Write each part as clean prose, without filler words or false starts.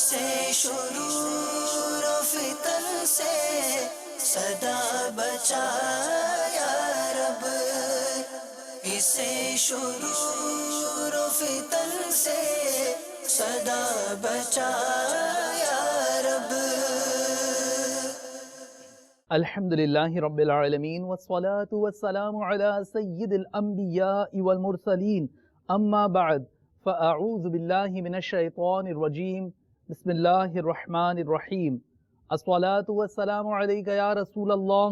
اسے شرور و فتن سے صدا بچا یا رب، اسے شرور و فتن سے صدا بچا یا رب۔ الحمدللہ رب العالمین والصلاة والسلام علی سید الانبیاء والمرسلین، اما بعد فاعوذ باللہ من الشیطان الرجیم، بسم اللہ الرحمن الرحیم۔ الصلاة والسلام علیک یا رسول اللہ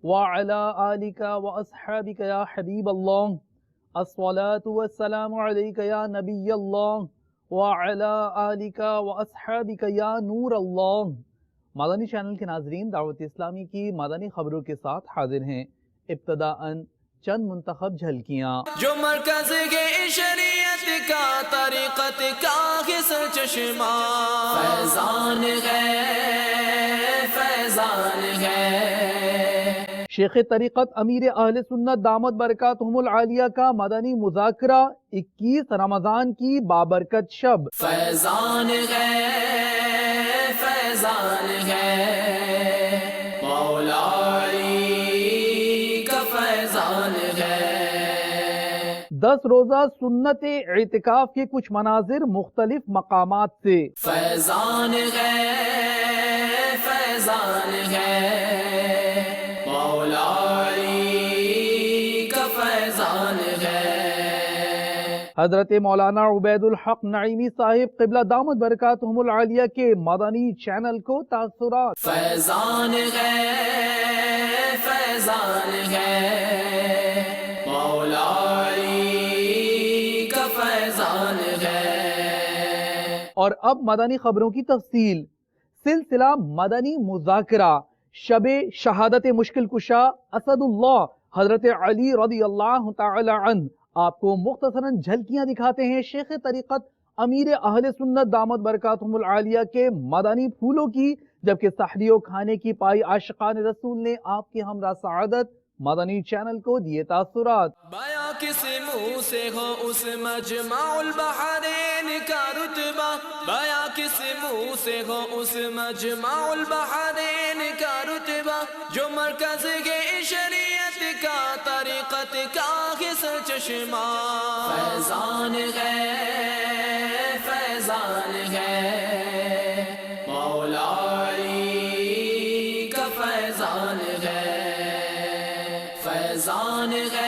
وعلی آلک واصحابک یا حبیب اللہ، الصلاة والسلام علیک یا نبی اللہ وعلی آلک واصحابک یا نور اللہ۔ مدنی چینل کے ناظرین، دعوت اسلامی کی مدنی خبروں کے ساتھ حاضر ہیں۔ ابتداءً چند منتخب جھلکیاں۔ جو مرکز کے شریعت کا طریقت کا ہے سرچشمہ، فیضان ہے فیضان ہے۔ شیخ طریقت امیر اہل سنت دامت برکاتہم العالیہ کا مدنی مذاکرہ 21 رمضان کی بابرکت شب، فیضان ہے فیضان ہے، مولا علی کا فیضان ہے۔ 10 روزہ سنت اعتکاف کے کچھ مناظر مختلف مقامات سے، فیضان ہے فیضان ہے، مولا علی کا فیضان ہے۔ حضرت مولانا عبید الحق نعیمی صاحب قبلہ دامت برکاتہم العالیہ کے مدنی چینل کو تاثرات، فیضان ہے فیضان ہے، مولا علی کا فیضان ہے۔ اور اب مدنی خبروں کی تفصیل۔ سلسلہ مدنی مذاکرہ شب شہادت مشکل کشا اسد اللہ حضرت علی رضی اللہ تعالی عنہ، آپ کو مختصراً جھلکیاں دکھاتے ہیں شیخ طریقت امیر اہل سنت دامت برکاتہم العالیہ کے مدنی پھولوں کی، جبکہ سحری و کھانے کی پائی عاشقان رسول نے آپ کے ہمراہ سعادت مدنی چینل کو دیے تاثرات۔ بیاں کس منہ سے ہو اس مجمع البحرین کا رتبہ، بیاں کس منہ سے ہو اس مجمع البحرین کا رتبہ، جو مرکز کے شریعت کا طریقت کا ہے سرچشمہ، فیضان ہے فیضان ہے، مولا علی کا فیضان ہے، فیضان ہے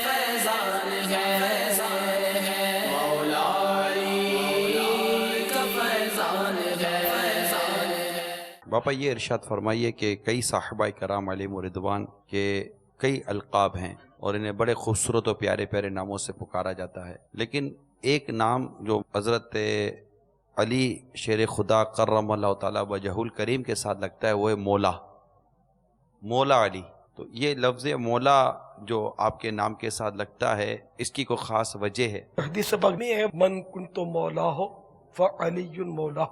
فیضان ہے، مولا علی کا فیضان ہے۔ باپا یہ ارشاد فرمائیے کہ کئی صحابہ کرام علیہم رضوان کے کئی القاب ہیں اور انہیں بڑے خوبصورت و پیارے پیارے ناموں سے پکارا جاتا ہے، لیکن ایک نام جو حضرت علی شیر خدا کرم اللہ تعالیٰ وجہ الکریم کے ساتھ لگتا ہے وہ ہے مولا، مولا علی۔ تو یہ لفظ مولا جو آپ کے نام کے ساتھ لگتا ہے، اس کی کوئی خاص وجہ ہے؟ حدیث پاک میں ہے من کنت مولا ہو فعلی مولا،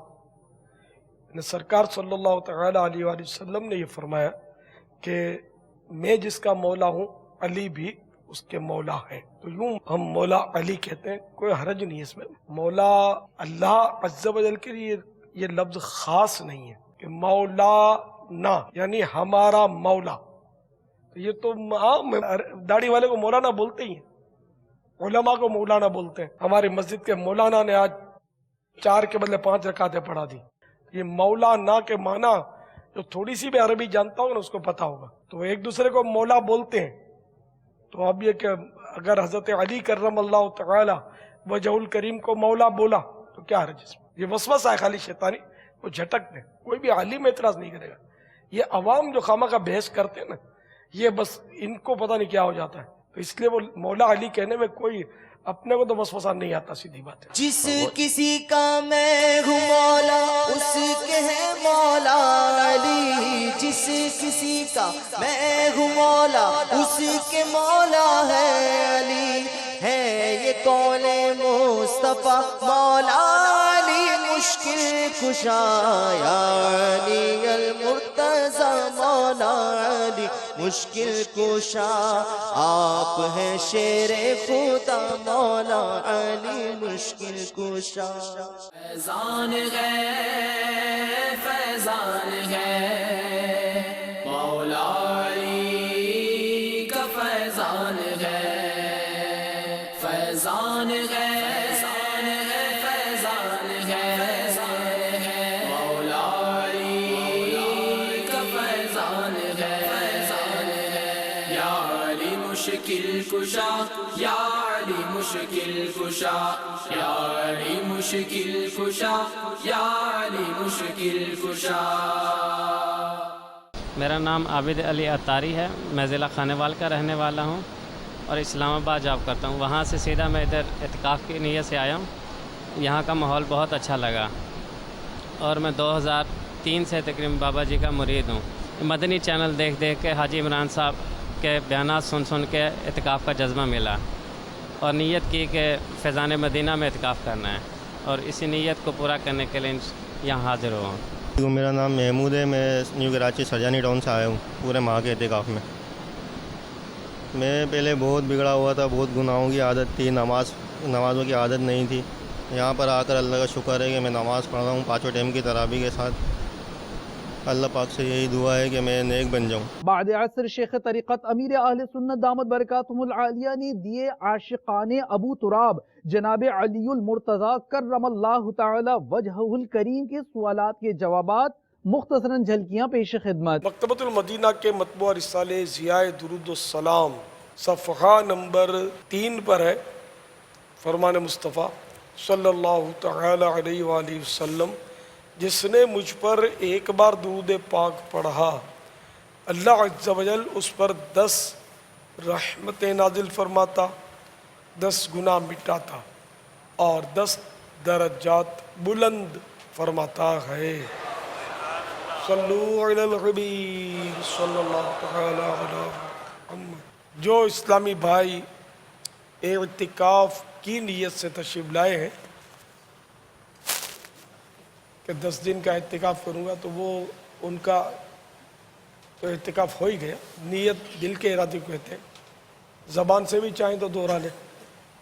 سرکار صلی اللہ تعالی علیہ وآلہ وسلم نے یہ فرمایا کہ میں جس کا مولا ہوں علی بھی اس کے مولا ہے۔ تو یوں ہم مولا علی کہتے ہیں، کوئی حرج نہیں ہے اس میں۔ مولا اللہ عز و جل کے لیے یہ لفظ خاص نہیں ہے کہ مولا نا یعنی ہمارا مولا، تو یہ تو عام داڑھی والے کو مولانا بولتے ہی ہیں، علماء کو مولانا بولتے ہیں۔ ہماری مسجد کے مولانا نے آج 4 کے بدلے 5 رکعتیں پڑھا دی۔ یہ مولانا کے معنی جو تھوڑی سی بھی عربی جانتا ہوگا نا اس کو پتا ہوگا، تو ایک دوسرے کو مولا بولتے ہیں۔ تو اب یہ کہ اگر حضرت علی کرم اللہ تعالی وجہ الکریم کو مولا بولا تو کیا حرج اس میں؟ یہ وسوسہ ہے خالی شیطانی، وہ جھٹک دیں، کوئی بھی عالم اعتراض نہیں کرے گا۔ یہ عوام جو خامہ کا بحث کرتے ہیں نا، یہ بس ان کو پتہ نہیں کیا ہو جاتا ہے، تو اس لیے وہ مولا علی کہنے میں کوئی اپنے کو تو وسوسہ نہیں آتا، سیدھی بات ہے۔ جس کسی کا میں ہوں مولا اس کے ہے مولا علی، جس کسی کا میں ہوں مولا اس کے مولا ہے علی، ہے یہ قول مصطفیٰ مولا علی مشکل کشا یا علی المرتضی مولا علی مشکل کشا آپ ہیں شیر خدا مولا علی مشکل کشا فیضان ہے فیضان ہے مولا علی کا فیضان ہے فیضان ہے فیضان ہے مولا علی کا فیضان ہے یا علی مشکل کشا یا علی مشکل کشا یا علی مشکل کشا یا علی مشکل کشا. میرا نام عابد علی عطاری ہے. میں ضلع خانیوال کا رہنے والا ہوں اور اسلام آباد جاب کرتا ہوں. وہاں سے سیدھا میں ادھر اعتکاف کی نیت سے آیا ہوں. یہاں کا ماحول بہت اچھا لگا اور میں 2003 سے تقریباً بابا جی کا مرید ہوں. مدنی چینل دیکھ کے حاجی عمران صاحب کے بیانات سن کے اعتکاف کا جذبہ ملا اور نیت کی کہ فیضان مدینہ میں اعتکاف کرنا ہے اور اسی نیت کو پورا کرنے کے لیے یہاں حاضر ہوا ہوں. میرا نام محمود ہے. میں نیو کراچی سرجانی ٹاؤن سے آیا ہوں پورے ماہ کے اعتکاف میں. میں پہلے بہت بگڑا ہوا تھا, بہت گناہوں کی عادت تھی, نمازوں کی عادت نہیں تھی. یہاں پر آ کر اللہ کا شکر ہے کہ میں نماز پڑھ رہا ہوں 5 ٹائم کی تراویح کے ساتھ. اللہ پاک سے یہی دعا ہے کہ میں نیک بن جاؤں. بعد عصر شیخ طریقت امیر اہل سنت دامت برکاتہم العالیہ نے دیے عاشقان ابو تراب جناب علی المرتضیٰ کرم اللہ تعالی وجہہ الکریم کے سوالات کے جوابات مختصراً جھلکیاں پیش خدمت. مکتبۃ المدینہ کے مطبوعہ رسالے ضیاء درود السلام صفحہ نمبر 3 پر ہے. فرمان مصطفیٰ صلی اللہ تعالی علیہ وآلہ وسلم, جس نے مجھ پر ایک بار درود پاک پڑھا اللہ عز و جل اس پر 10 رحمتیں نازل فرماتا, 10 گناہ مٹاتا اور 10 درجات بلند فرماتا ہے. صلو علی الحبیب صلی اللہ تعالی علی محمد. جو اسلامی بھائی اعتکاف کی نیت سے تشریف لائے ہیں کہ 10 دن کا اعتکاف کروں گا, تو وہ ان کا تو اعتکاف ہو ہی گیا. نیت دل کے ارادے کو کہتے ہیں, زبان سے بھی چاہیں تو دوہرا لیں.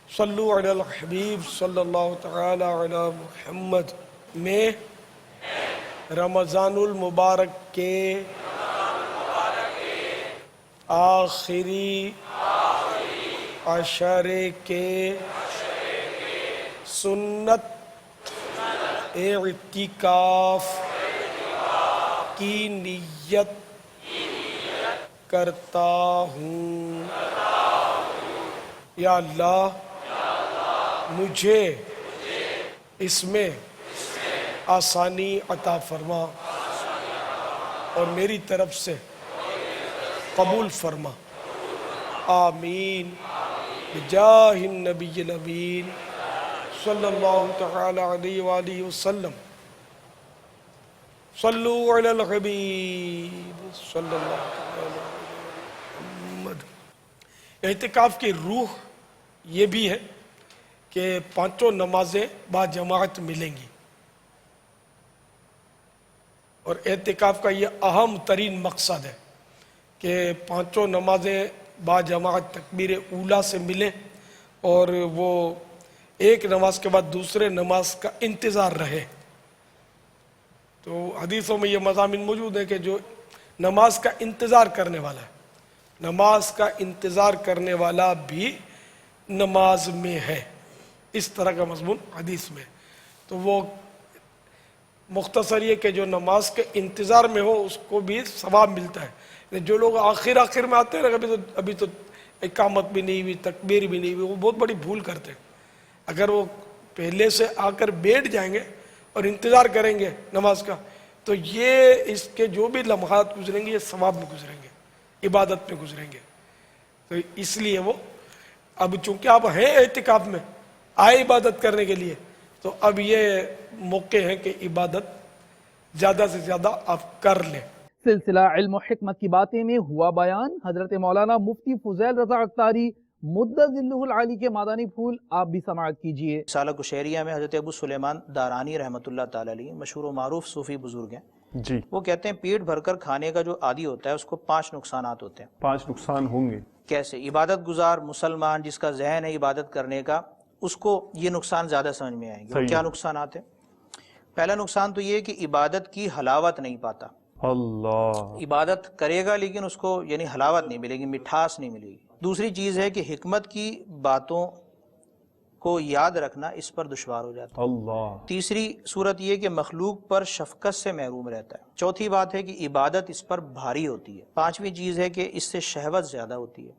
صلو علی الحبیب صلی اللہ تعالی علی محمد. میں رمضان المبارک کے آخری عشرے کے سنت اعتکاف کی نیت کرتا ہوں. یا اللہ مجھے اس میں آسانی عطا فرما اور میری طرف سے قبول فرما. آمین بجاہ النبی الامین صلی اللہ تعالی علیہ وآلہ وسلم. صلو علی الحبیب صلی اللہ تعالی علیہ محمد. اعتکاف کی روح یہ بھی ہے کہ 5 نمازیں با جماعت ملیں گی, اور اعتکاف کا یہ اہم ترین مقصد ہے کہ 5 نمازیں با جماعت تکبیر اولیٰ سے ملیں اور وہ ایک نماز کے بعد دوسرے نماز کا انتظار رہے. تو حدیثوں میں یہ مضامین موجود ہے کہ جو نماز کا انتظار کرنے والا ہے, نماز کا انتظار کرنے والا بھی نماز میں ہے. اس طرح کا مضمون حدیث میں. تو وہ مختصر یہ کہ جو نماز کے انتظار میں ہو اس کو بھی ثواب ملتا ہے. جو لوگ آخر میں آتے ہیں ابھی تو اقامت بھی نہیں ہوئی, تکبیر بھی نہیں ہوئی, وہ بہت بڑی بھول کرتے ہیں. اگر وہ پہلے سے آ کر بیٹھ جائیں گے اور انتظار کریں گے نماز کا, تو یہ اس کے جو بھی لمحات گزریں گے یہ ثواب میں گزریں گے, عبادت میں گزریں گے. تو اس لیے وہ اب چونکہ آپ ہیں اعتکاف میں, آئے عبادت کرنے کے لیے, تو اب یہ موقع ہے کہ عبادت زیادہ سے زیادہ آپ کر لیں. سلسلہ علم و حکمت کی باتیں میں ہوا بیان حضرت مولانا مفتی فضیل رضا اختاری مدّ ظلہ العالی کے مادانی پھول آپ بھی سماعت کیجئے. رسالہ کشیریہ میں حضرت ابو سلیمان دارانی رحمۃ اللہ تعالی علیہ مشہور و معروف صوفی بزرگ ہیں. جی وہ کہتے ہیں پیٹ بھر کر کھانے کا جو عادی ہوتا ہے اس کو 5 نقصانات ہوتے ہیں. 5 نقصان ہوں گے. کیسے؟ عبادت گزار مسلمان جس کا ذہن ہے عبادت کرنے کا، اس کو یہ نقصان زیادہ سمجھ میں آئیں گے. کیا نقصانات ہیں؟ پہلا نقصان تو یہ کہ عبادت کی حلاوت نہیں پاتا. اللہ، عبادت کرے گا لیکن اس کو یعنی حلاوت نہیں ملے گی، مٹھاس نہیں ملے گی. دوسری چیز ہے کہ حکمت کی باتوں کو یاد رکھنا اس پر دشوار ہو جاتا ہے. اللہ. تیسری صورت یہ کہ مخلوق پر شفقت سے محروم رہتا ہے. چوتھی بات ہے کہ عبادت اس پر بھاری ہوتی ہے. پانچویں چیز ہے کہ اس سے شہوت زیادہ ہوتی ہے.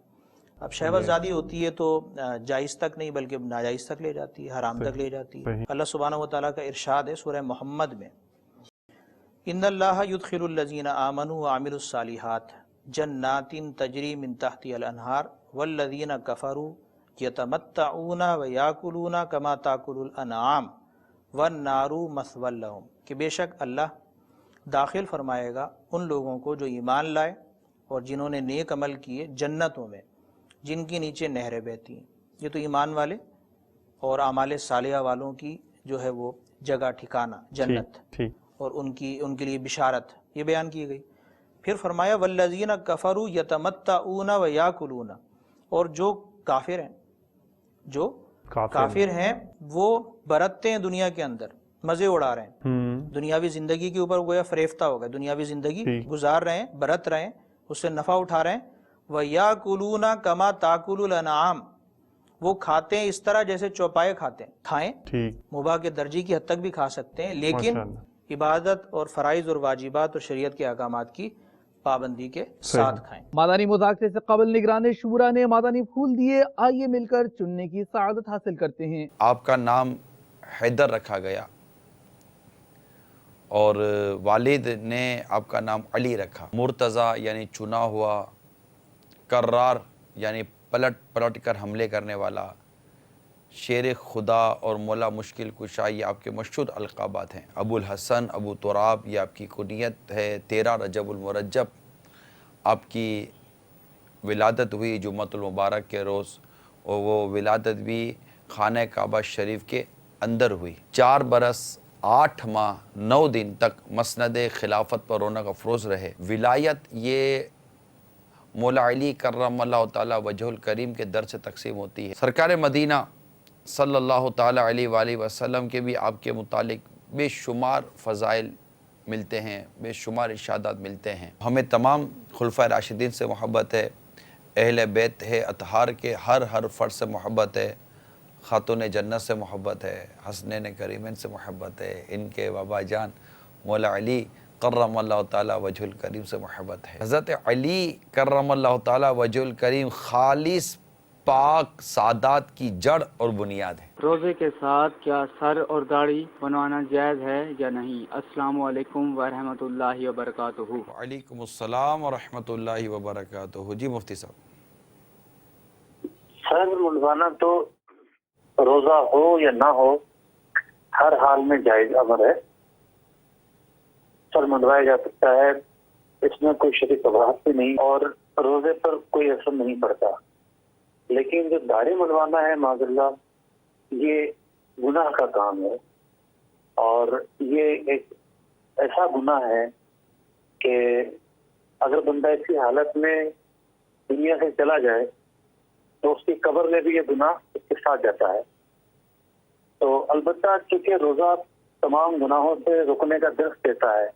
اب شہوت زیادہ ہوتی ہے تو جائز تک نہیں بلکہ ناجائز تک لے جاتی ہے، حرام تک لے جاتی ہے. اللہ سبحانہ و تعالیٰ کا ارشاد ہے سورہ محمد میں، ان اللہ یدخل الذین آمنوا وعملوا الصالحات جنات تجری من تحتها الانہار والذین کفروا یتمتعون ویاکلون کما تاکل الانعام والنار مثوی لہم، کہ بے شک اللہ داخل فرمائے گا ان لوگوں کو جو ایمان لائے اور جنہوں نے نیک عمل کیے جنتوں میں جن کے نیچے نہریں بہتی ہیں. یہ تو ایمان والے اور اعمال صالحہ والوں کی جو ہے وہ جگہ ٹھکانہ جنت اور ان کے لیے بشارت یہ بیان کی گئی. پھر فرمایا والذین کفروا یتمتعون ویاکلون، اور جو کافر ہیں وہ برتتے ہیں دنیا کے اندر، مزے اڑا رہے ہیں دنیاوی زندگی کے اوپر، گویا فریفتہ ہو گئے، دنیاوی زندگی گزار رہے ہیں، برت رہے ہیں، اس سے نفع اٹھا رہے ہیں. وَيَأْكُلُونَ كَمَا تَأْكُلُ الْأَنْعَامُ، وہ کھاتے ہیں اس طرح جیسے چوپائے کھاتے ہیں. کھائیں، مباح کے درجے کی حد تک بھی کھا سکتے ہیں، لیکن عبادت اور فرائض اور واجبات اور شریعت کے احکامات کی پابندی کے ساتھ کھائیں. مادانی مذاکرے سے قبل نگران شورا نے مادانی پھول دیے، آئیے مل کر چننے کی سعادت حاصل کرتے ہیں. آپ کا نام حیدر رکھا گیا اور والد نے آپ کا نام علی رکھا. مرتضیٰ یعنی چنا ہوا، کرار یعنی پلٹ کر حملے کرنے والا، شیر خدا اور مولا مشکل کشا، یہ آپ کے مشہور القابات ہیں. ابو الحسن، ابو تراب یہ آپ کی کنیت ہے. 13 رجب المرجب آپ کی ولادت ہوئی جمعۃ المبارک کے روز، اور وہ ولادت بھی خانہ کعبہ شریف کے اندر ہوئی. 4 برس 8 ماہ 9 دن تک مسند خلافت پر رونق افروز رہے. ولایت یہ مولا علی کرم اللہ تعالیٰ وجہ الکریم کے در سے تقسیم ہوتی ہے. سرکار مدینہ صلی اللہ تعالیٰ علیہ وآلہ وسلم کے بھی آپ کے متعلق بے شمار فضائل ملتے ہیں، بے شمار ارشادات ملتے ہیں. ہمیں تمام خلفائے راشدین سے محبت ہے، اہل بیت ہے اطہار کے ہر فرد سے محبت ہے، خاتون جنت سے محبت ہے، حسنین کریمین سے محبت ہے، ان کے بابا جان مولا علی کرم اللہ تعالیٰ وجہ الکریم سے محبت ہے. حضرت علی کرم اللہ تعالیٰ وجہ الکریم خالص پاک سعادات کی جڑ اور بنیاد ہے. روزے کے ساتھ کیا سر اور داڑھی بنوانا جائز ہے یا نہیں؟ السلام علیکم ورحمۃ اللہ وبرکاتہ. وعلیکم السلام ورحمۃ اللہ وبرکاتہ. جی مفتی صاحب. سر منڈوانا تو روزہ ہو یا نہ ہو ہر حال میں جائز امر ہے. سر منڈوایا جا سکتا ہے، اس میں کوئی شرعی قباحت بھی نہیں اور روزے پر کوئی اثر نہیں پڑتا. لیکن جو داڑھی منڈوانا ہے معاذ اللہ، یہ گناہ کا کام ہے اور یہ ایک ایسا گناہ ہے کہ اگر بندہ اسی حالت میں دنیا سے چلا جائے تو اس کی قبر میں بھی یہ گناہ اس کے ساتھ جاتا ہے. تو البتہ چونکہ روزہ تمام گناہوں سے رکنے کا درس دیتا ہے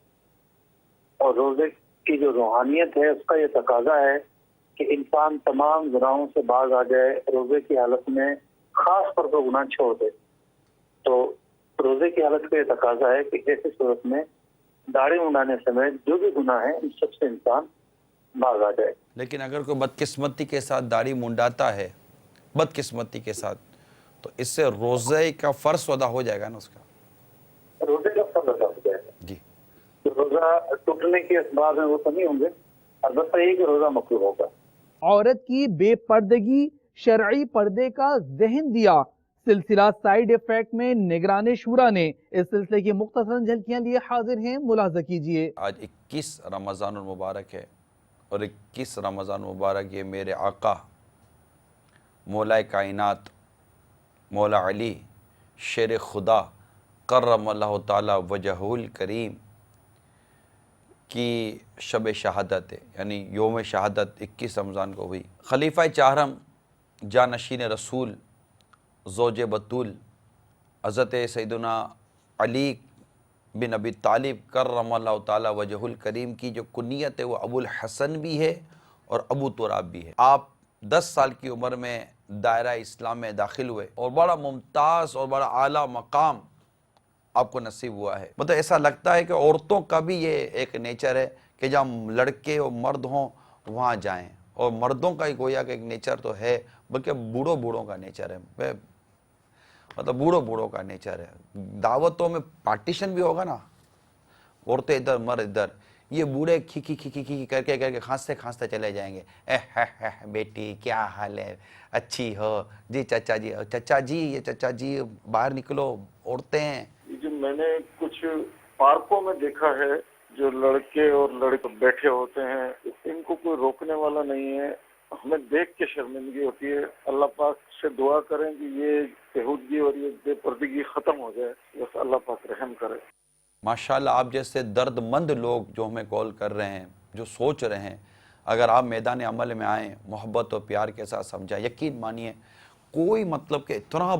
اور روزے کی جو روحانیت ہے اس کا یہ تقاضا ہے کہ انسان تمام گناہوں سے باز آ جائے، روزے کی حالت میں خاص طور پر گناہ چھوڑ دے. تو روزے کی حالت کا یہ تقاضا ہے کہ ایسی صورت میں داڑھی منڈانے سمیت جو بھی گناہ ہے ان سب سے انسان باز آ جائے. لیکن اگر کوئی بدقسمتی کے ساتھ داڑھی منڈاتا ہے، بدقسمتی کے ساتھ، تو اس سے روزے کا فرض ادا ہو جائے گا نا؟ اس کا روزے کا فرض ادا ہو جائے گا. جی. روزہ ٹوٹنے کے اسباب ہیں وہ تو نہیں ہوں گے، البتہ یہ کہ روزہ مکروہ ہوگا. عورت کی بے پردگی شرعی پردے کا ذہن دیا. سلسلہ سائیڈ ایفیکٹ میں نگران شورا نے اس سلسلے کی مختصر جھلکیاں لیے حاضر ہیں، ملاحظہ کیجئے. آج 21 رمضان المبارک ہے اور 21 رمضان المبارک یہ میرے آقا مولا کائنات مولا علی شیر خدا کرم اللہ تعالی وجہ الکریم کی شب شہادت ہے، یعنی یوم شہادت 21 رمضان کو ہوئی۔ خلیفہ چہارم جانشین رسول زوج بطول حضرت سیدنا علی بن ابی طالب کرم اللہ تعالیٰ وجہ الکریم کی جو کنیت ہے وہ ابو الحسن بھی ہے اور ابو تراب بھی ہے۔ آپ 10 سال کی عمر میں دائرہ اسلام میں داخل ہوئے اور بڑا ممتاز اور بڑا اعلیٰ مقام آپ کو نصیب ہوا ہے۔ مطلب ایسا لگتا ہے کہ عورتوں کا بھی یہ ایک نیچر ہے کہ جہاں لڑکے اور مرد ہوں وہاں جائیں، اور مردوں کا ہی گویا کہ ایک نیچر تو ہے، بلکہ بوڑھوں کا نیچر ہے، مطلب بوڑھوں کا نیچر ہے۔ دعوتوں میں پارٹیشن بھی ہوگا نا، عورتیں ادھر مرد ادھر، یہ بوڑھے کھی کر کے کھانستے چلے جائیں گے، بیٹی کیا حال ہے، اچھی ہو جی، چچا جی یہ چچا جی باہر نکلو، عورتیں ہیں۔ جو میں نے کچھ پارکوں میں دیکھا ہے، جو لڑکے اور لڑکے بیٹھے ہوتے ہیں، ان کو کوئی روکنے والا نہیں ہے، ہمیں دیکھ کے شرمندگی ہوتی ہے۔ اللہ پاک سے دعا کریں کہ یہ بےہودگی اور یہ بے پردگی ختم ہو جائے، بس اللہ پاک رحم کرے۔ ماشاءاللہ آپ جیسے درد مند لوگ جو ہمیں کال کر رہے ہیں، جو سوچ رہے ہیں، اگر آپ میدان عمل میں آئیں، محبت اور پیار کے ساتھ سمجھائیں، یقین مانیے کوئی مطلب کہ اتنا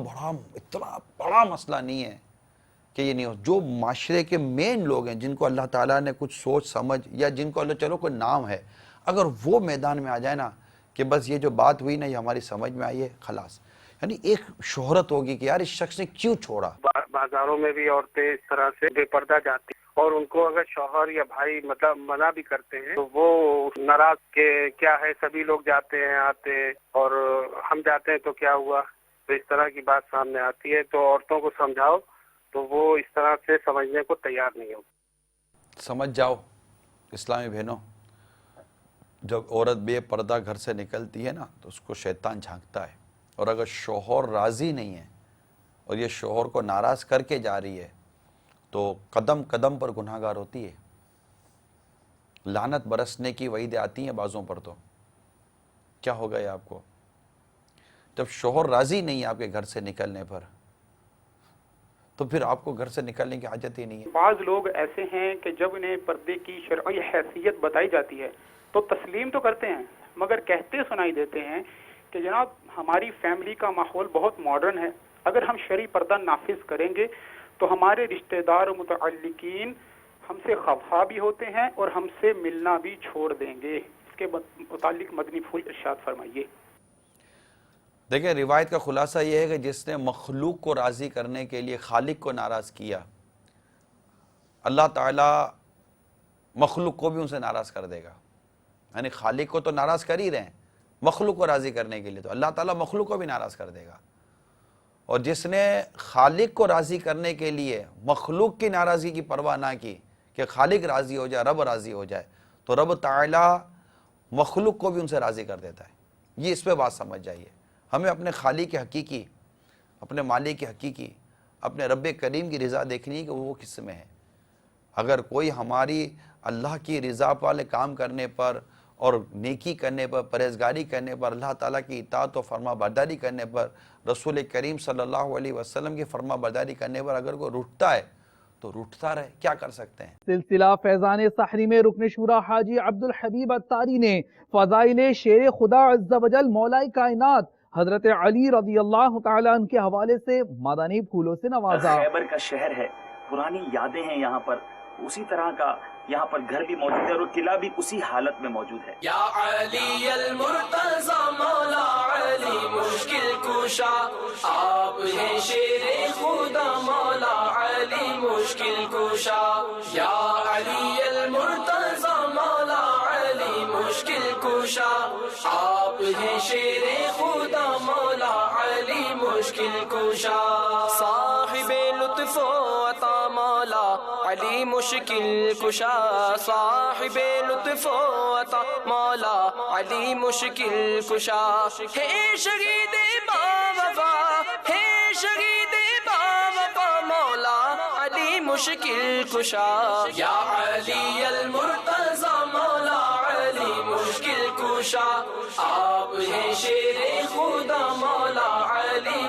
بڑا مسئلہ نہیں ہے کہ یہ نہیں ہو۔ جو معاشرے کے مین لوگ ہیں، جن کو اللہ تعالیٰ نے کچھ سوچ سمجھ، یا جن کو اللہ چلو کوئی نام ہے، اگر وہ میدان میں آ جائے نا کہ بس یہ جو بات ہوئی نا یہ ہماری سمجھ میں آئی ہے، خلاص، یعنی ایک شہرت ہوگی کہ یار اس شخص نے کیوں چھوڑا۔ بازاروں میں بھی عورتیں اس طرح سے بے پردہ جاتی ہیں، اور ان کو اگر شوہر یا بھائی مطلب منع بھی کرتے ہیں تو وہ ناراض کہ کیا ہے، سبھی لوگ جاتے ہیں آتے ہیں اور ہم جاتے ہیں تو کیا ہوا، تو اس طرح کی بات سامنے آتی ہے۔ تو عورتوں کو سمجھاؤ تو وہ اس طرح سے سمجھنے کو تیار نہیں ہو۔ سمجھ جاؤ اسلامی بہنوں، جب عورت بے پردہ گھر سے نکلتی ہے نا تو اس کو شیطان جھانکتا ہے، اور اگر شوہر راضی نہیں ہے اور یہ شوہر کو ناراض کر کے جا رہی ہے تو قدم قدم پر گناہ گار ہوتی ہے، لعنت برسنے کی وعیدیں آتی ہیں بازوں پر۔ تو کیا ہوگا یہ آپ کو جب شوہر راضی نہیں ہے آپ کے گھر سے نکلنے پر، تو پھر آپ کو گھر سے نکلنے کی حاجت ہی نہیں ہے۔ بعض لوگ ایسے ہیں کہ جب انہیں پردے کی شرعی حیثیت بتائی جاتی ہے تو تسلیم تو کرتے ہیں، مگر کہتے سنائی دیتے ہیں کہ جناب ہماری فیملی کا ماحول بہت ماڈرن ہے، اگر ہم شرعی پردہ نافذ کریں گے تو ہمارے رشتہ دار و متعلقین ہم سے خفا بھی ہوتے ہیں اور ہم سے ملنا بھی چھوڑ دیں گے۔ اس کے متعلق مدنی پھول ارشاد فرمائیے۔ دیکھیں، روایت کا خلاصہ یہ ہے کہ جس نے مخلوق کو راضی کرنے کے لیے خالق کو ناراض کیا، اللہ تعالیٰ مخلوق کو بھی ان سے ناراض کر دے گا۔ یعنی خالق کو تو ناراض کر ہی رہے ہیں، مخلوق کو راضی کرنے کے لیے تو اللہ تعالیٰ مخلوق کو بھی ناراض کر دے گا۔ اور جس نے خالق کو راضی کرنے کے لیے مخلوق کی ناراضی کی پرواہ نہ کی کہ خالق راضی ہو جائے، رب راضی ہو جائے، تو رب تعالیٰ مخلوق کو بھی ان سے راضی کر دیتا ہے۔ یہ اس پہ بات سمجھ جائیے۔ ہمیں اپنے خالق حقیقی، اپنے مالک حقیقی، اپنے رب کریم کی رضا دیکھنی ہے کہ وہ کس میں ہے۔ اگر کوئی ہماری اللہ کی رضا والے کام کرنے پر اور نیکی کرنے پر، پرہیزگاری کرنے پر، اللہ تعالیٰ کی اطاعت و فرما برداری کرنے پر، رسول کریم صلی اللہ علیہ وسلم کی فرما برداری کرنے پر اگر کوئی روٹھتا ہے تو روٹھتا رہے، کیا کر سکتے ہیں۔ سلسلہ فیضان سحری میں رکن شورا حاجی عبدالحبیب اتاری نے فضائل شیر خدا عز و جل مولا کائنات حضرت علی رضی اللہ تعالیٰ عنہ کے حوالے سے مدنی پھولوں سے نوازا۔ خیبر کا شہر ہے، پرانی یادیں ہیں یہاں پر، اسی طرح کا یہاں پر گھر بھی موجود ہے اور قلعہ بھی اسی حالت میں موجود ہے۔ یا علی المرتضی مولا علی مشکل کشا، آپ ہیں شیر خدا مولا علی مشکل کشا۔ یا علی المرتضی مولا علی مشکل کشا، آپ ہیں شیر خدا مولا علی مشکل کشا۔ صاحب لطف و عطا مولا علی مشکل کشا، صاحب لطف و عطا مولا علی مشکل کشا۔ ہے شہید با وفا، ہے شہید با وفا مولا علی مشکل کشا۔ یا علی المرتضی مولا علی مشکل کشا، آپ ہیں شیر خدا مولا علی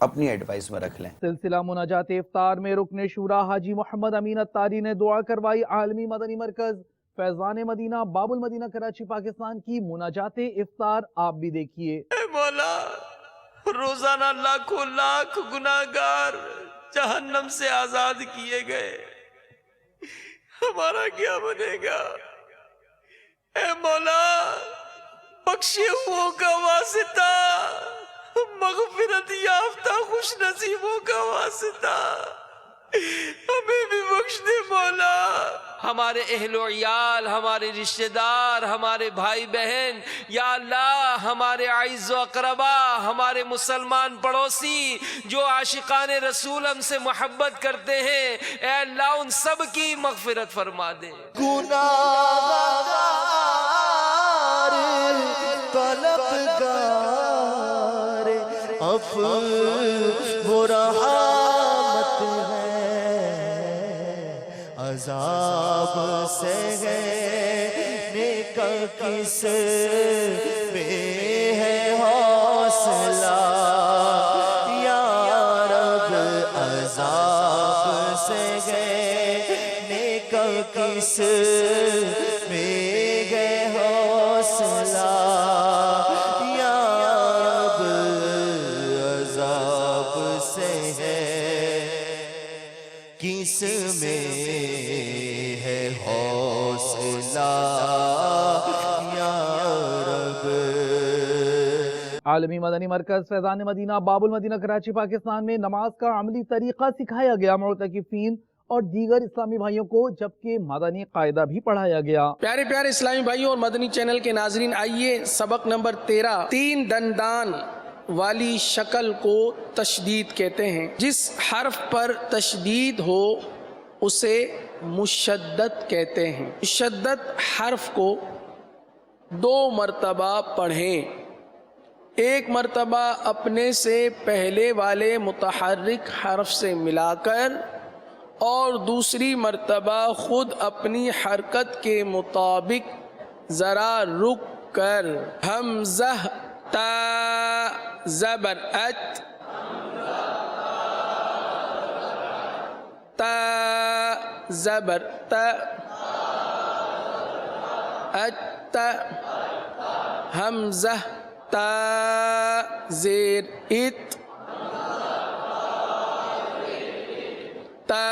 اپنی ایڈوائس میں رکھ لیں۔ سلسلہ مناجات افطار میں رکن شورا حاجی محمد امین اتاری نے دعا کروائی۔ عالمی مدنی مرکز فیضان مدینہ باب المدینہ کراچی پاکستان کی مناجات افطار آپ بھی دیکھیے۔ اے مولا، روزانہ لاکھوں لاکھ گناہگار جہنم سے آزاد کیے گئے، ہمارا کیا بنے گا؟ اے مولا، بخشے ہوں کا واسطہ، مغفرت یافتہ خوش نصیبوں کا واسطہ ہمیں بھی بخش دے مولا۔ ہمارے اہل و عیال، ہمارے رشتہ دار، ہمارے بھائی بہن، یا اللہ ہمارے اعز و اقربا، ہمارے مسلمان پڑوسی جو عاشقان رسول ہم سے محبت کرتے ہیں، اے اللہ ان سب کی مغفرت فرما دے۔ گناہگار طلبگار عفو و رحمت ہے، عذاب سے ہے کا کس میں ہے حوصلہ، یا رب عذاب سے ہے کا کس میں ہے حوصلہ، یا رب عذاب سے ہے کس میں ہے حوصلہ، یا رب۔ عالمی مدنی مرکز فیضان مدینہ باب المدینہ کراچی پاکستان میں نماز کا عملی طریقہ سکھایا گیا معتکفین اور دیگر اسلامی بھائیوں کو، جبکہ مدنی قاعدہ بھی پڑھایا گیا۔ پیارے پیارے اسلامی بھائیوں اور مدنی چینل کے ناظرین، آئیے سبق نمبر 13 تین دندان والی شکل کو تشدید کہتے ہیں۔ جس حرف پر تشدید ہو اسے مشدد کہتے ہیں۔ مشدد حرف کو 2 مرتبہ پڑھیں، ایک مرتبہ اپنے سے پہلے والے متحرک حرف سے ملا کر اور دوسری مرتبہ خود اپنی حرکت کے مطابق ذرا رک کر۔ حمزہ تا زبر ات، تا زبر تا، ات، حمزہ تا زیر ات، تا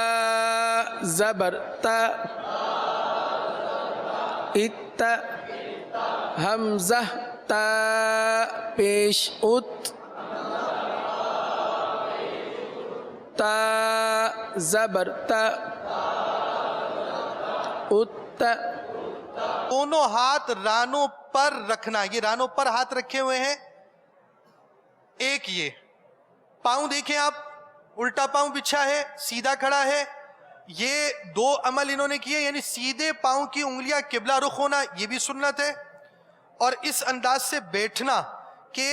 زبر تا، ات، حمزہ تا پیش ات، تا زبر تا، ات۔ دونوں ہاتھ رانوں پر رکھنا، یہ رانوں پر ہاتھ رکھے ہوئے ہیں۔ ایک یہ پاؤں دیکھیں آپ، الٹا پاؤں بچھا ہے، سیدھا کھڑا ہے۔ یہ 2 عمل انہوں نے کیے، یعنی سیدھے پاؤں کی انگلیاں قبلہ رخ ہونا، یہ بھی سنت ہے، اور اس انداز سے بیٹھنا کہ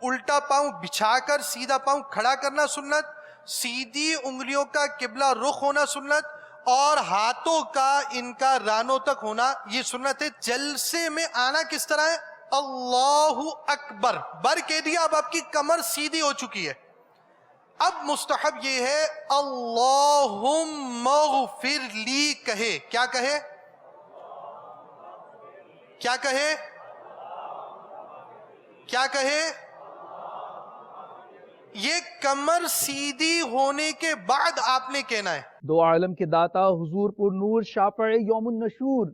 الٹا پاؤں بچھا کر سیدھا پاؤں کھڑا کرنا سنت، سیدھی انگلیوں کا قبلہ رخ ہونا سنت، اور ہاتھوں کا ان کا رانوں تک ہونا یہ سنت ہے۔ جلسے میں آنا کس طرح ہے؟ اللہ اکبر، بر کہہ دیا، اب آپ کی کمر سیدھی ہو چکی ہے۔ اب مستحب یہ ہے اللہم اغفر لی کہے۔ کیا کہے؟ کیا کہے؟ کیا کہے؟ یہ کمر سیدھی ہونے کے بعد آپ نے کہنا ہے۔ دو عالم کے داتا حضور پر نور شافع یوم النشور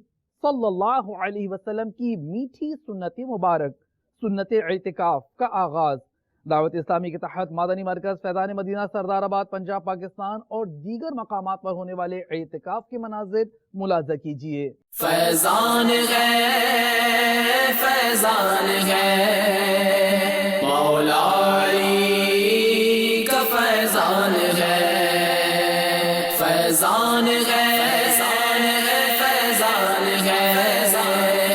صلی اللہ علیہ وسلم کی میٹھی سنت مبارک سنت اعتکاف کا آغاز دعوت اسلامی کے تحت مدنی مرکز فیضان مدینہ سردار آباد پنجاب پاکستان اور دیگر مقامات پر ہونے والے اعتکاف کے مناظر ملاحظہ کیجیے۔ فیضان ہے، فیضان ہے، مولا علی کا فیضان ہے، فیضان ہے، فیضان ہے، فیضان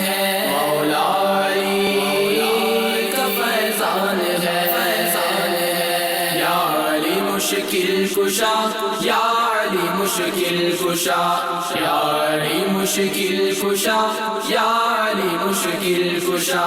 ہے، مولا علی کا فیضان ہے، فیضان ہے، یا علی مشکل کشا، یا علی مشکل کشا، یا علی مشکل کشا، یا علی مشکل کشا۔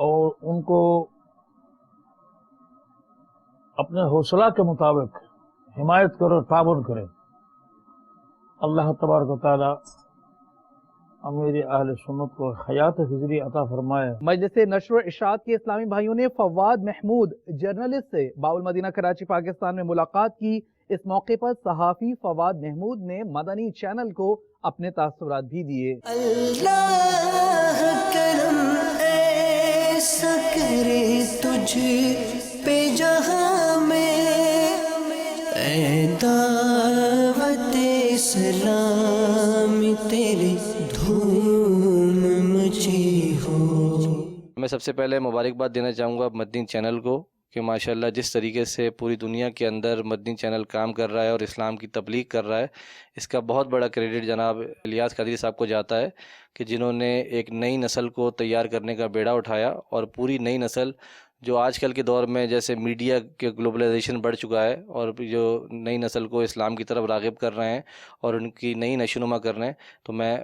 اور ان کو اپنے حوصلہ کے مطابق حمایت کرو، تعاون کرے۔ اللہ تبارک و تعالی امیر اہل سنت کو حیات حضری عطا فرمائے۔ مجلس نشر و اشاعت کے اسلامی بھائیوں نے فواد محمود جرنلسٹ سے باالمدینہ کراچی پاکستان میں ملاقات کی۔ اس موقع پر صحافی فواد محمود نے مدنی چینل کو اپنے تاثرات بھی دیے۔ اللہ کرم ایسا کرے تجھ پہ جہاں میں، اے دعوت اسلام تیری دھوم مچی ہو۔ میں سب سے پہلے مبارکباد دینا چاہوں گا مدنی چینل کو کہ ماشاءاللہ جس طریقے سے پوری دنیا کے اندر مدنی چینل کام کر رہا ہے اور اسلام کی تبلیغ کر رہا ہے، اس کا بہت بڑا کریڈٹ جناب الیاس قادری صاحب کو جاتا ہے کہ جنہوں نے ایک نئی نسل کو تیار کرنے کا بیڑا اٹھایا، اور پوری نئی نسل جو آج کل کے دور میں جیسے میڈیا کے گلوبلائزیشن بڑھ چکا ہے اور جو نئی نسل کو اسلام کی طرف راغب کر رہے ہیں اور ان کی نئی نشوونما کر رہے ہیں، تو میں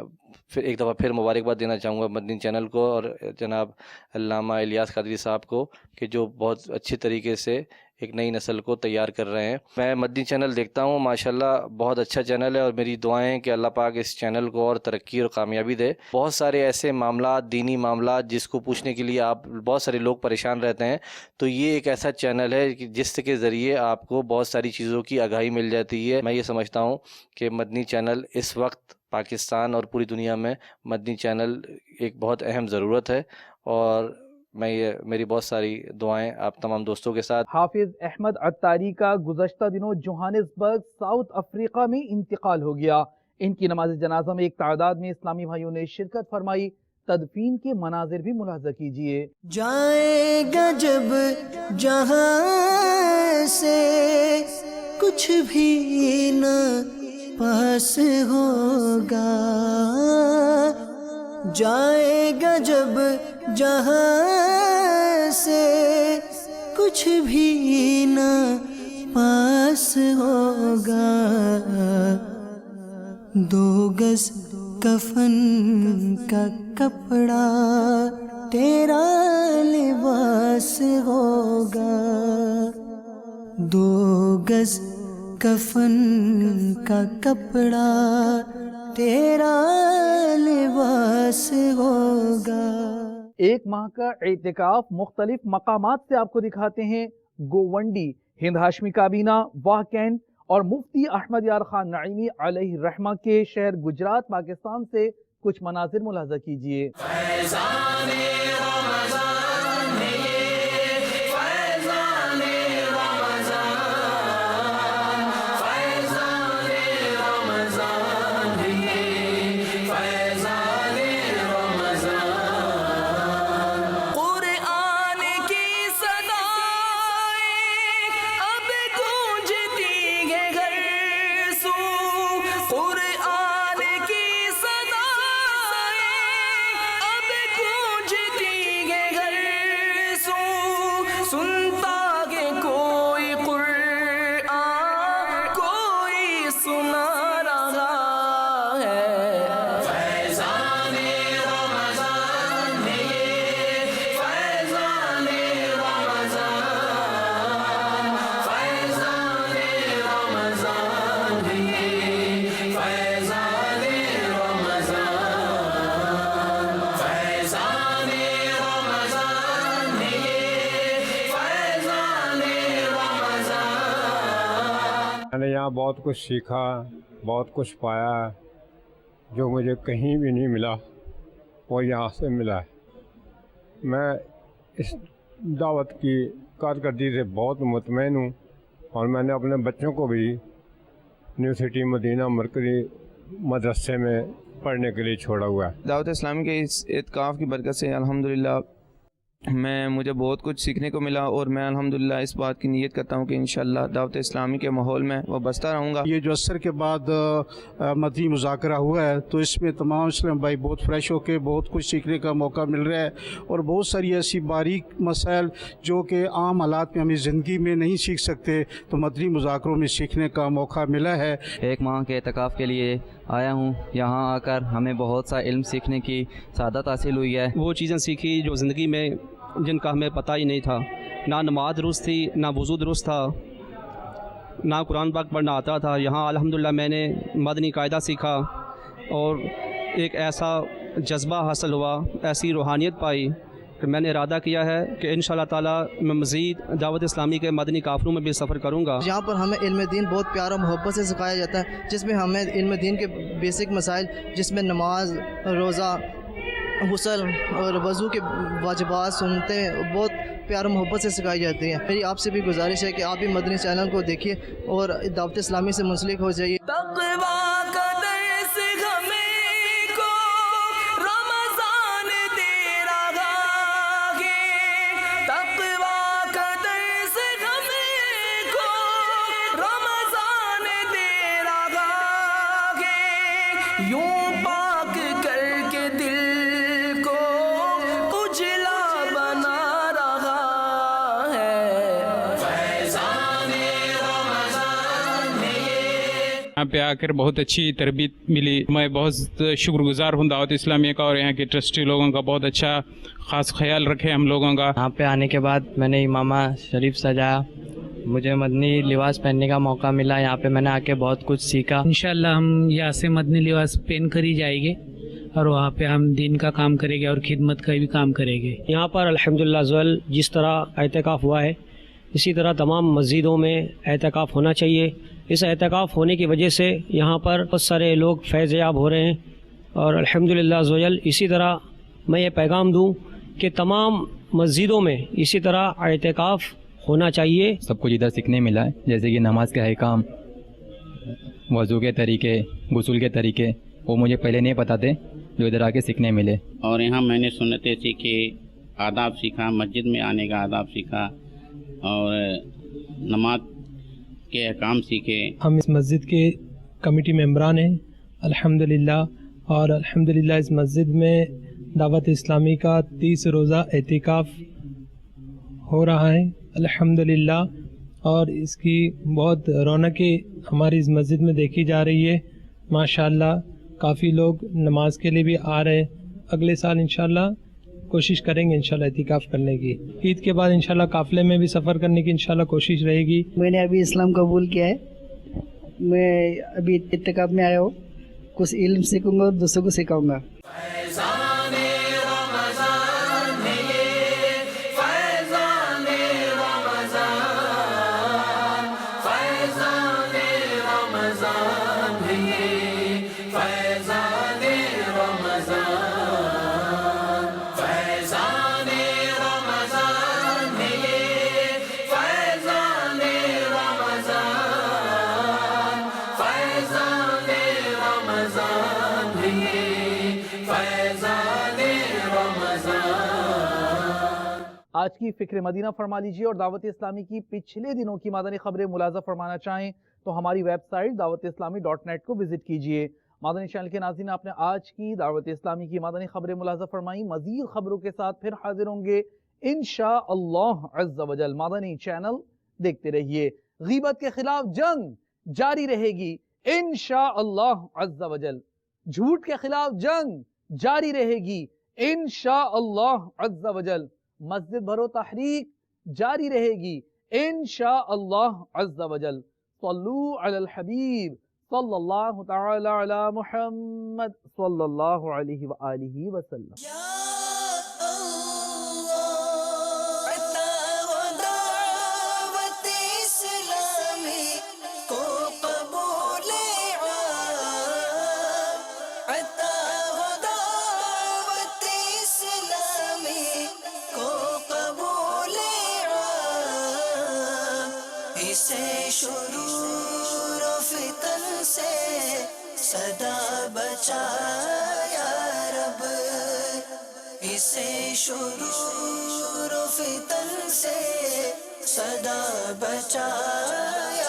پھر ایک دفعہ پھر مبارکباد دینا چاہوں گا مدنی چینل کو اور جناب علامہ الیاس قادری صاحب کو کہ جو بہت اچھی طریقے سے ایک نئی نسل کو تیار کر رہے ہیں۔ میں مدنی چینل دیکھتا ہوں، ماشاءاللہ بہت اچھا چینل ہے، اور میری دعائیں ہیں کہ اللہ پاک اس چینل کو اور ترقی اور کامیابی دے۔ بہت سارے ایسے معاملات، دینی معاملات جس کو پوچھنے کے لیے آپ بہت سارے لوگ پریشان رہتے ہیں، تو یہ ایک ایسا چینل ہے کہ جس کے ذریعے آپ کو بہت ساری چیزوں کی آگاہی مل جاتی ہے۔ میں یہ سمجھتا ہوں کہ مدنی چینل اس وقت پاکستان اور پوری دنیا میں مدنی چینل ایک بہت اہم ضرورت ہے، اور میری بہت ساری دعائیں آپ تمام دوستوں کے ساتھ۔ حافظ احمد عطاری کا گزشتہ دنوں جوہانسبرگ ساؤتھ افریقہ میں انتقال ہو گیا۔ ان کی نماز جنازہ میں ایک تعداد میں اسلامی بھائیوں نے شرکت فرمائی۔ تدفین کے مناظر بھی ملاحظہ کیجیے۔ جائے گا جب جہاں سے کچھ بھی نہ پاس ہوگا، جائے گا جب جہاں سے کچھ بھی نہ پاس ہوگا، 2 گز کفن کا کپڑا تیرا لباس ہوگا، 2 گز کفن کا کپڑا تیرا لباس ہوگا۔ ایک ماہ کا اعتکاف مختلف مقامات سے آپ کو دکھاتے ہیں۔ گوونڈی، ہند ہاشمی کابینہ، واہ کینٹ اور مفتی احمد یار خان نعیمی علیہ الرحمہ کے شہر گجرات پاکستان سے کچھ مناظر ملاحظہ کیجیے۔ میں نے یہاں بہت کچھ سیکھا، بہت کچھ پایا، جو مجھے کہیں بھی نہیں ملا وہ یہاں سے ملا ہے۔ میں اس دعوت کی کارکردگی سے بہت مطمئن ہوں، اور میں نے اپنے بچوں کو بھی نیو سٹی مدینہ مرکزی مدرسے میں پڑھنے کے لیے چھوڑا ہوا ہے۔ دعوت اسلامی کے اس اعتکاف کی برکت سے الحمدللہ مجھے بہت کچھ سیکھنے کو ملا، اور میں الحمدللہ اس بات کی نیت کرتا ہوں کہ انشاءاللہ دعوت اسلامی کے ماحول میں وہ بستا رہوں گا۔ یہ جو عصر کے بعد مدنی مذاکرہ ہوا ہے، تو اس میں تمام اسلام بھائی بہت فریش ہو کے بہت کچھ سیکھنے کا موقع مل رہا ہے، اور بہت ساری ایسی باریک مسائل جو کہ عام حالات میں ہمیں زندگی میں نہیں سیکھ سکتے، تو مدنی مذاکروں میں سیکھنے کا موقع ملا ہے۔ ایک ماہ کے اعتکاف کے لیے آیا ہوں، یہاں آ کر ہمیں بہت سا علم سیکھنے کی سعادت حاصل ہوئی ہے۔ وہ چیزیں سیکھی جو زندگی میں جن کا ہمیں پتہ ہی نہیں تھا. نہ نماز درست تھی، نہ وضو درست تھا، نہ قرآن پاک پڑھنا آتا تھا. یہاں الحمدللہ میں نے مدنی قاعدہ سیکھا اور ایک ایسا جذبہ حاصل ہوا، ایسی روحانیت پائی کہ میں نے ارادہ کیا ہے کہ انشاءاللہ تعالیٰ میں مزید دعوت اسلامی کے مدنی قافلوں میں بھی سفر کروں گا. یہاں پر ہمیں علم دین بہت پیارا محبت سے سکھایا جاتا ہے، جس میں ہمیں علم دین کے بیسک مسائل، جس میں نماز، روزہ، غسل اور وضو کے واجبات، سنتے بہت پیار محبت سے سکھائی جاتی ہیں. میری آپ سے بھی گزارش ہے کہ آپ بھی مدنی چینل کو دیکھیے اور دعوت اسلامی سے منسلک ہو جائیے. یہاں پہ آ کر بہت اچھی تربیت ملی. میں بہت شکر گزار ہوں دعوت اسلامیہ کا اور یہاں کے ٹرسٹی لوگوں کا. بہت اچھا خاص خیال رکھے ہم لوگوں کا. یہاں پہ آنے کے بعد میں نے امامہ شریف سجایا، مجھے مدنی لباس پہننے کا موقع ملا. یہاں پہ میں نے آ کے بہت کچھ سیکھا. انشاءاللہ ہم یہاں سے مدنی لباس پہن کر ہی جائیں گے اور وہاں پہ ہم دین کا کام کریں گے اور خدمت کا بھی کام کریں گے. یہاں پر الحمدللہ زوال جس طرح اعتکاف ہوا ہے، اسی طرح تمام مسجدوں میں اعتکاف ہونا چاہیے. اس اعتکاف ہونے کی وجہ سے یہاں پر بہت سارے لوگ فیض یاب ہو رہے ہیں اور الحمدللہ زوال اسی طرح میں یہ پیغام دوں کہ تمام مسجدوں میں اسی طرح اعتکاف ہونا چاہیے. سب کچھ ادھر سیکھنے ملا ہے، جیسے کہ نماز کے احکام، وضو کے طریقے، غسل کے طریقے، وہ مجھے پہلے نہیں پتہ تھے، جو ادھر آ کے سیکھنے ملے. اور یہاں میں نے سنتیں سیکھی، آداب سیکھا، مسجد میں آنے کا آداب سیکھا اور نماز کے احکام سیکھے. ہم اس مسجد کے کمیٹی ممبران ہیں الحمدللہ، اور الحمدللہ اس مسجد میں دعوت اسلامی کا 30 روزہ اعتکاف ہو رہا ہے الحمدللہ، اور اس کی بہت رونقیں ہماری اس مسجد میں دیکھی جا رہی ہے. ماشاءاللہ کافی لوگ نماز کے لیے بھی آ رہے ہیں. اگلے سال انشاءاللہ کوشش کریں گے انشاءاللہ اعتکاف کرنے کی. عید کے بعد انشاءاللہ قافلے میں بھی سفر کرنے کی انشاءاللہ کوشش رہے گی. میں نے ابھی اسلام قبول کیا ہے. میں ابھی اعتکاف میں آیا ہوں. کچھ علم سیکھوں گا اور دوسروں کو سکھاؤں گا. آج کی فکر مدینہ فرما لیجیے، اور دعوت اسلامی کی پچھلے دنوں کی مدنی خبریں ملاحظہ فرمانا چاہیں تو ہماری ویب سائٹ dawat-islami.net کو وزٹ کیجیے. مدنی چینل کے ناظرین، آپ نے آج کی دعوت اسلامی کی مدنی خبریں ملاحظہ فرمائی. مزید خبروں کے ساتھ پھر حاضر ہوں گے انشاءاللہ عز و جل. مدنی چینل دیکھتے رہیے. غیبت کے خلاف جنگ جاری رہے گی انشاءاللہ عز و جل. جھوٹ کے خلاف جنگ جاری رہے گی انشاءاللہ عز و جل. مسجد بھرو تحریک جاری رہے گی انشاءاللہ عز و جل. صلو علی الحبیب صلی اللہ تعالی علی محمد صلی اللہ علیہ وآلہ وسلم. شرور و فتن سے صدا بچا یا رب، اسے شرور و فتن سے صدا بچا یا